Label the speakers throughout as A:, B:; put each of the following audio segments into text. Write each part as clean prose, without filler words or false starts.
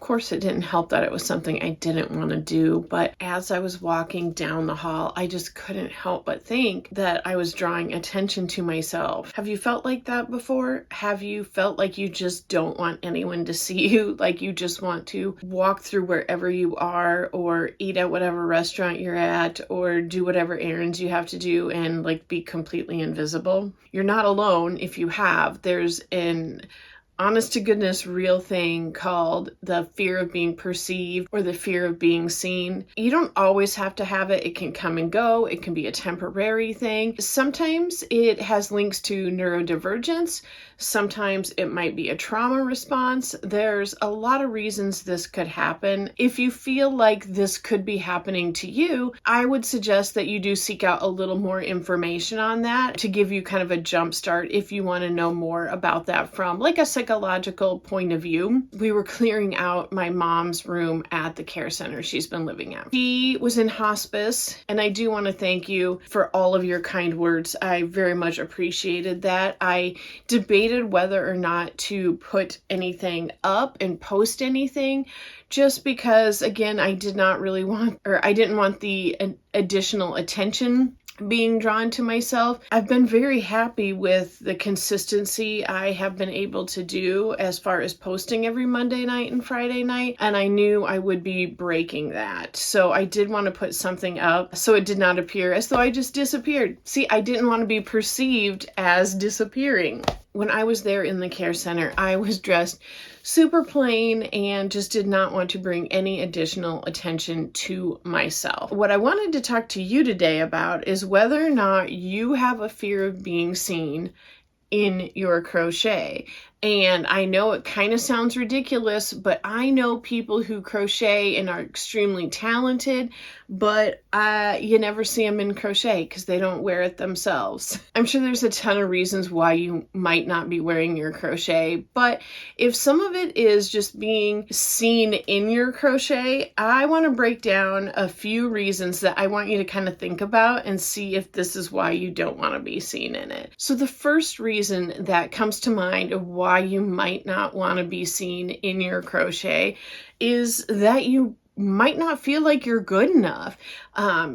A: course, it didn't help that it was something I didn't want to do, but as I was walking down the hall, I just couldn't help but think that I was drawing attention to myself. Have you felt like that before? Have you felt like you just don't want anyone to see you? Like you just want to walk through wherever you are, or eat at whatever restaurant you're at, or do whatever errands you have to do and like be completely invisible? You're not alone if you have. There's an honest to goodness real thing called the fear of being perceived or the fear of being seen. You don't always have to have it. It can come and go. It can be a temporary thing. Sometimes it has links to neurodivergence. Sometimes it might be a trauma response. There's a lot of reasons this could happen. If you feel like this could be happening to you, I would suggest that you do seek out a little more information on that to give you kind of a jump start if you want to know more about that from like a psychological point of view. We were clearing out my mom's room at the care center she's been living at. She was in hospice, and I do want to thank you for all of your kind words. I very much appreciated that. I debated whether or not to put anything up and post anything, just because, again, I didn't want the additional attention being drawn to myself. I've been very happy with the consistency I have been able to do as far as posting every Monday night and Friday night, and I knew I would be breaking that. So I did want to put something up so it did not appear as though I just disappeared. See, I didn't want to be perceived as disappearing. When I was there in the care center, I was dressed super plain and just did not want to bring any additional attention to myself. What I wanted to talk to you today about is whether or not you have a fear of being seen in your crochet. And I know it kind of sounds ridiculous, but I know people who crochet and are extremely talented, but you never see them in crochet because they don't wear it themselves. I'm sure there's a ton of reasons why you might not be wearing your crochet, but if some of it is just being seen in your crochet, I want to break down a few reasons that I want you to kind of think about and see if this is why you don't want to be seen in it. So the first reason that comes to mind of why you might not want to be seen in your crochet is that you might not feel like you're good enough.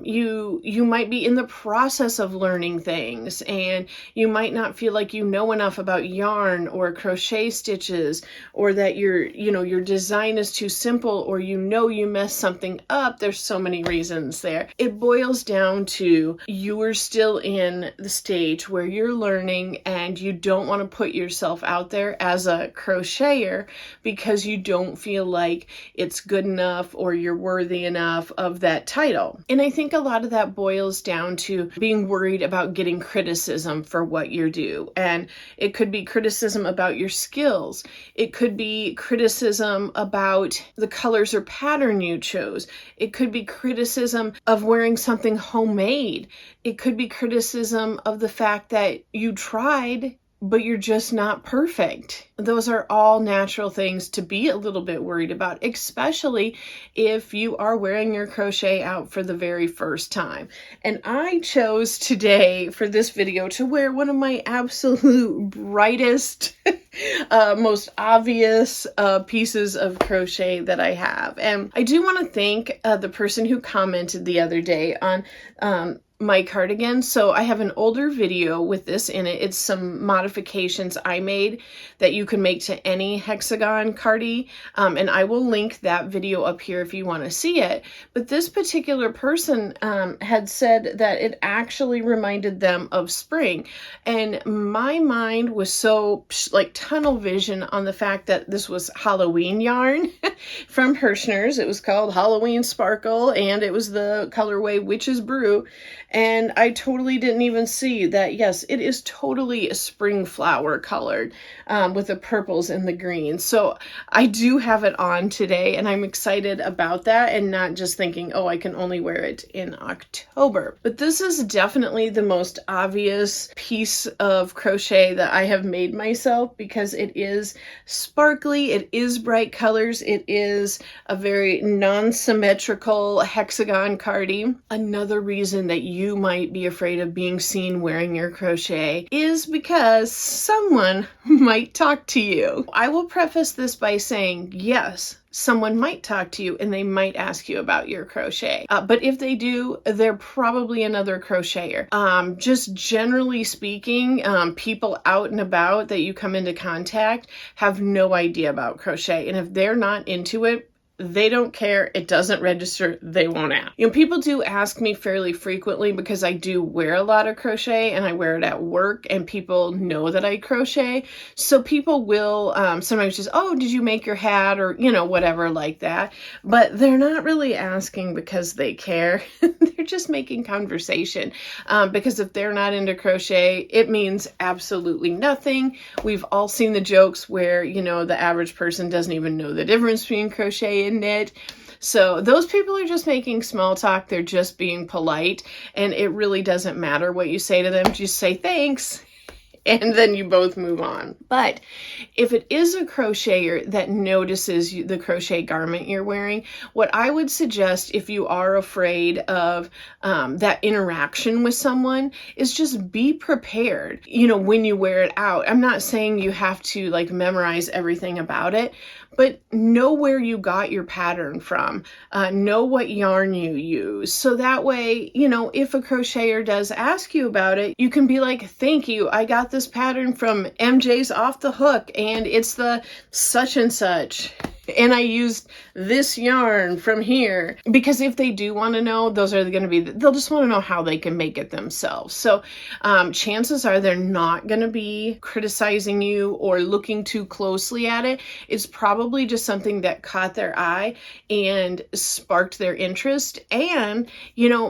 A: You might be in the process of learning things, and you might not feel like you know enough about yarn or crochet stitches, or that your design is too simple, or you messed something up. There's so many reasons there. It boils down to you are still in the stage where you're learning and you don't want to put yourself out there as a crocheter because you don't feel like it's good enough or you're worthy enough of that title. And I think a lot of that boils down to being worried about getting criticism for what you do. And it could be criticism about your skills. It could be criticism about the colors or pattern you chose. It could be criticism of wearing something homemade. It could be criticism of the fact that you tried, but you're just not perfect. Those are all natural things to be a little bit worried about, especially if you are wearing your crochet out for the very first time. And I chose today for this video to wear one of my absolute brightest, most obvious pieces of crochet that I have. And I do want to thank the person who commented the other day on my cardigan. So I have an older video with this in it. It's some modifications I made that you can make to any hexagon cardie. And I will link that video up here if you want to see it. But this particular person had said that it actually reminded them of spring. And my mind was so like tunnel vision on the fact that this was Halloween yarn from Hirschner's. It was called Halloween Sparkle, and it was the colorway Witch's Brew. And I totally didn't even see that, yes, it is totally a spring flower colored with the purples and the greens. So I do have it on today, and I'm excited about that and not just thinking, oh, I can only wear it in October. But this is definitely the most obvious piece of crochet that I have made myself because it is sparkly, it is bright colors, it is a very non-symmetrical hexagon cardie. Another reason that you might be afraid of being seen wearing your crochet is because someone might talk to you. I will preface this by saying, yes, someone might talk to you and they might ask you about your crochet. But if they do, they're probably another crocheter. Just generally speaking, people out and about that you come into contact have no idea about crochet. And if they're not into it, they don't care. It doesn't register. They won't ask. People do ask me fairly frequently because I do wear a lot of crochet and I wear it at work and people know that I crochet. So people will sometimes just, oh, did you make your hat or, whatever like that. But they're not really asking because they care. They're just making conversation. Because if they're not into crochet, it means absolutely nothing. We've all seen the jokes where, the average person doesn't even know the difference between crochet and knit. So those people are just making small talk. They're just being polite. And it really doesn't matter what you say to them. Just say thanks. And then you both move on. But if it is a crocheter that notices the crochet garment you're wearing, what I would suggest if you are afraid of that interaction with someone is just be prepared, when you wear it out. I'm not saying you have to memorize everything about it, but know where you got your pattern from. Know what yarn you use. So that way, if a crocheter does ask you about it, you can be like, thank you. I got this pattern from MJ's Off the Hook and it's the such and such. And I used this yarn from here. Because if they do want to know, those are going to be, they'll just want to know how they can make it themselves. So chances are they're not going to be criticizing you or looking too closely at it. It's probably just something that caught their eye and sparked their interest. And,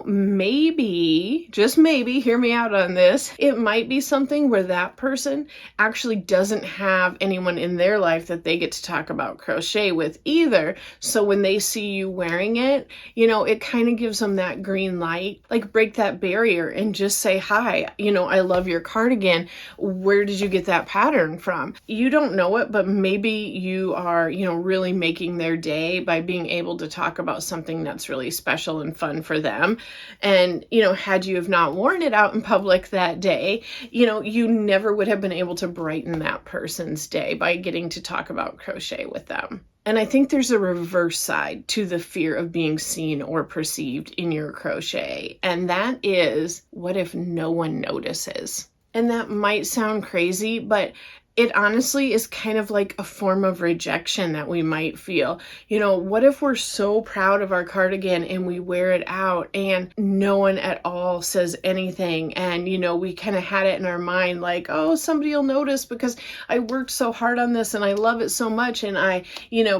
A: maybe, just maybe, hear me out on this, it might be something where that person actually doesn't have anyone in their life that they get to talk about crochet with either. So when they see you wearing it, it kind of gives them that green light, break that barrier and just say, hi, I love your cardigan. Where did you get that pattern from? You don't know it, but maybe you are, really making their day by being able to talk about something that's really special and fun for them. And, had you have not worn it out in public that day, you never would have been able to brighten that person's day by getting to talk about crochet with them. And I think there's a reverse side to the fear of being seen or perceived in your crochet. And that is, what if no one notices? And that might sound crazy, but it honestly is kind of like a form of rejection that we might feel. What if we're so proud of our cardigan and we wear it out and no one at all says anything? And, we kind of had it in our mind like, oh, somebody will notice because I worked so hard on this and I love it so much. And I,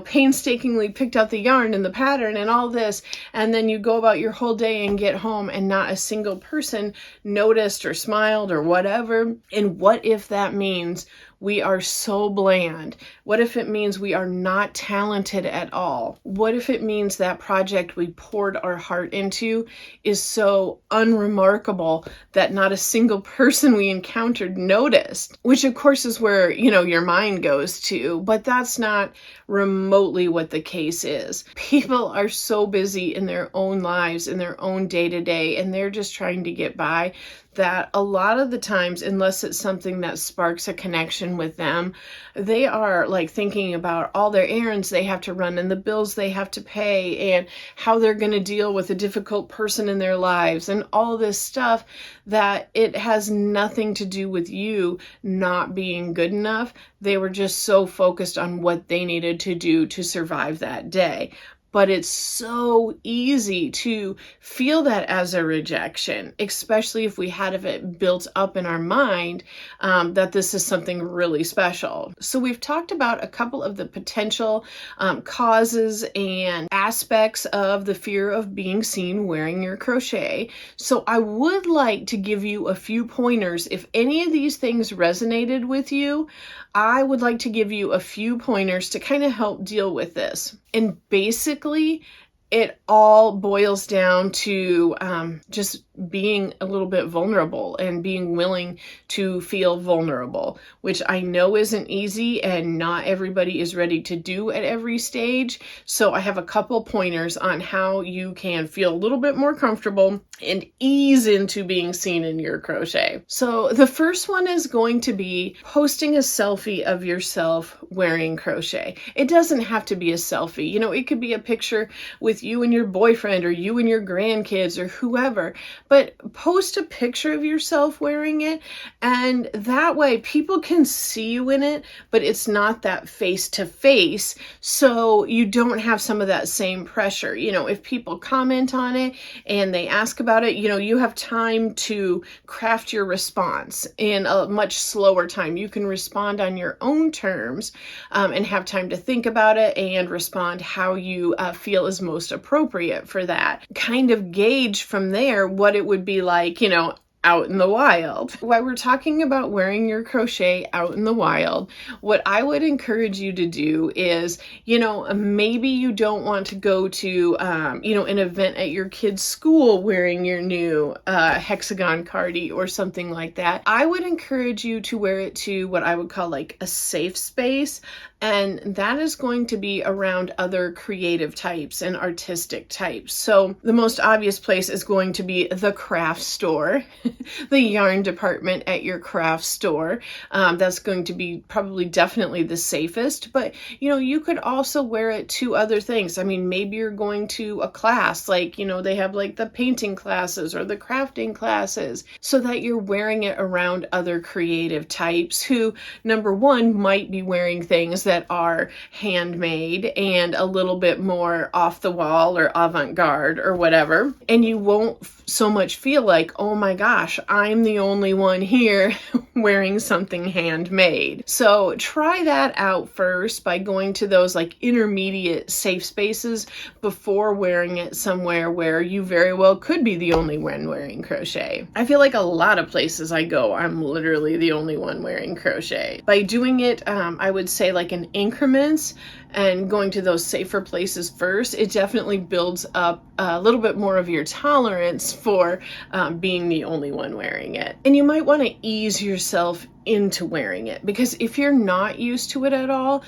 A: painstakingly picked out the yarn and the pattern and all this. And then you go about your whole day and get home and not a single person noticed or smiled or whatever. And what if that means we are so bland? What if it means we are not talented at all? What if it means that project we poured our heart into is so unremarkable that not a single person we encountered noticed? Which of course is where, your mind goes to, but that's not remotely what the case is. People are so busy in their own lives, in their own day-to-day, and they're just trying to get by, that a lot of the times, unless it's something that sparks a connection with them, they are thinking about all their errands they have to run and the bills they have to pay and how they're going to deal with a difficult person in their lives and all this stuff, that it has nothing to do with you not being good enough. They were just so focused on what they needed to do to survive that day. But it's so easy to feel that as a rejection, especially if we had it built up in our mind that this is something really special. So we've talked about a couple of the potential causes and aspects of the fear of being seen wearing your crochet. So I would like to give you a few pointers. If any of these things resonated with you, I would like to give you a few pointers to kind of help deal with this. And basically, it all boils down to just being a little bit vulnerable and being willing to feel vulnerable, which I know isn't easy and not everybody is ready to do at every stage. So I have a couple pointers on how you can feel a little bit more comfortable and ease into being seen in your crochet. So the first one is going to be posting a selfie of yourself wearing crochet. It doesn't have to be a selfie. You know, it could be a picture with you and your boyfriend or you and your grandkids or whoever, but post a picture of yourself wearing it, and that way people can see you in it, but it's not that face to face, so you don't have some of that same pressure. You know, if people comment on it and they ask about it, you know, you have time to craft your response in a much slower time. You can respond on your own terms and have time to think about it and respond how you feel is most appropriate for that. Kind of gauge from there what it would be like, you know, out in the wild. While we're talking about wearing your crochet out in the wild, what I would encourage you to do is, you know, maybe you don't want to go to, you know, an event at your kid's school wearing your new hexagon cardie or something like that. I would encourage you to wear it to what I would call like a safe space. And that is going to be around other creative types and artistic types. So the most obvious place is going to be the craft store, the yarn department at your craft store. That's going to be probably definitely the safest, but you know, you could also wear it to other things. I mean, maybe you're going to a class, like, you know, they have like the painting classes or the crafting classes, so that you're wearing it around other creative types who, number one, might be wearing things that are handmade and a little bit more off the wall or avant-garde or whatever. And you won't so much feel like, oh my gosh, I'm the only one here wearing something handmade. So try that out first by going to those like intermediate safe spaces before wearing it somewhere where you very well could be the only one wearing crochet. I feel like a lot of places I go, I'm literally the only one wearing crochet. By doing it, I would say like in increments and going to those safer places first, it definitely builds up a little bit more of your tolerance for being the only one wearing it. And you might want to ease yourself into wearing it, because if you're not used to it at all,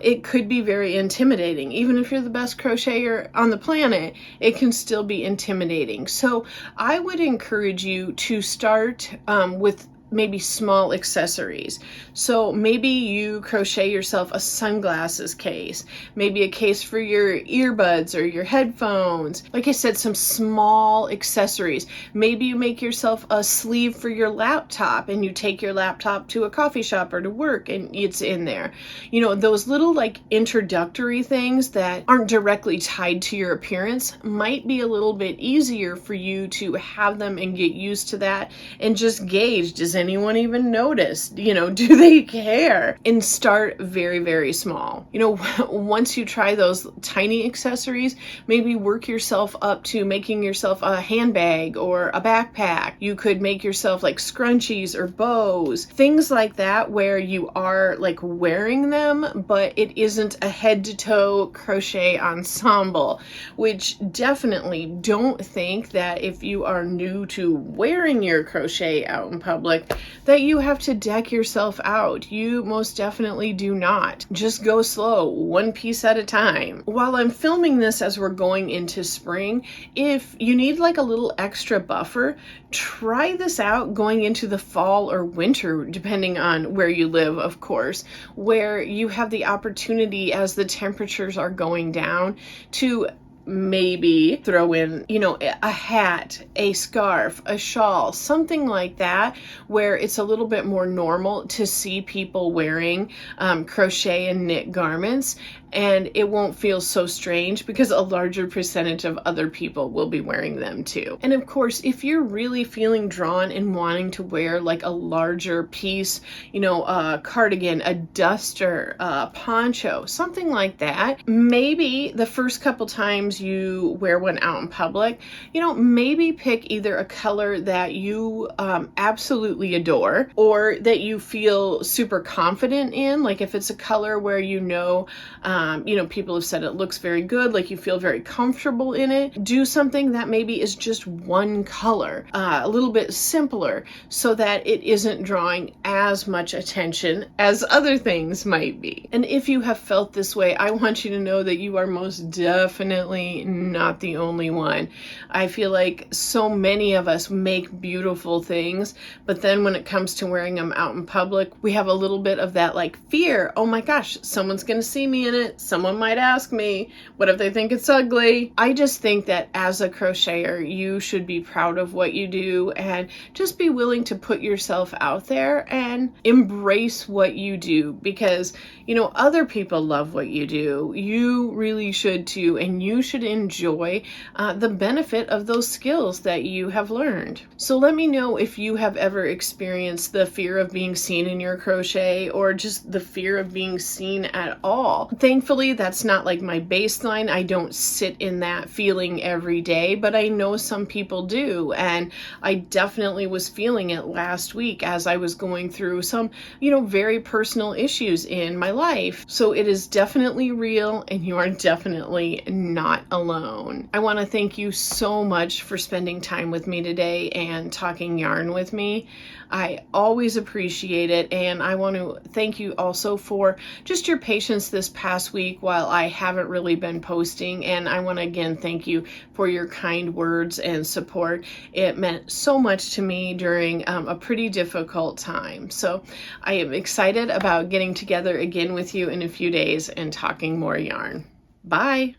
A: it could be very intimidating. Even if you're the best crocheter on the planet, it can still be intimidating. So I would encourage you to start with maybe small accessories. So maybe you crochet yourself a sunglasses case, maybe a case for your earbuds or your headphones. Like I said, some small accessories. Maybe you make yourself a sleeve for your laptop and you take your laptop to a coffee shop or to work and it's in there. You know, those little like introductory things that aren't directly tied to your appearance might be a little bit easier for you to have them and get used to that and just gauge, does anyone even notice? You know, do they care? And start very, very small. You know, once you try those tiny accessories, maybe work yourself up to making yourself a handbag or a backpack. You could make yourself like scrunchies or bows, things like that, where you are like wearing them, but it isn't a head to toe crochet ensemble, which definitely don't think that if you are new to wearing your crochet out in public, that you have to deck yourself out. You most definitely do not. Just go slow, one piece at a time. While I'm filming this as we're going into spring, if you need like a little extra buffer, try this out going into the fall or winter, depending on where you live, of course, where you have the opportunity as the temperatures are going down to maybe throw in, you know, a hat, a scarf, a shawl, something like that, where it's a little bit more normal to see people wearing crochet and knit garments, and it won't feel so strange because a larger percentage of other people will be wearing them too. And of course, if you're really feeling drawn and wanting to wear like a larger piece, you know, a cardigan, a duster, a poncho, something like that, maybe the first couple times you wear one out in public, you know, maybe pick either a color that you absolutely adore or that you feel super confident in. Like if it's a color where you know People have said it looks very good, like you feel very comfortable in it. Do something that maybe is just one color, a little bit simpler, so that it isn't drawing as much attention as other things might be. And if you have felt this way, I want you to know that you are most definitely not the only one. I feel like so many of us make beautiful things, but then when it comes to wearing them out in public, we have a little bit of that like fear. Oh my gosh, someone's gonna see me in it. Someone might ask me, what if they think it's ugly? I just think that as a crocheter, you should be proud of what you do and just be willing to put yourself out there and embrace what you do, because other people love what you do. You really should too, and you should enjoy the benefit of those skills that you have learned. So let me know if you have ever experienced the fear of being seen in your crochet, or just the fear of being seen at all. Thankfully, that's not like my baseline. I don't sit in that feeling every day, but I know some people do, and I definitely was feeling it last week as I was going through some, very personal issues in my life. So it is definitely real, and you are definitely not alone. I want to thank you so much for spending time with me today and talking yarn with me. I always appreciate it, and I want to thank you also for just your patience this past week while I haven't really been posting, and I want to again thank you for your kind words and support. It meant so much to me during a pretty difficult time. So I am excited about getting together again with you in a few days and talking more yarn. Bye!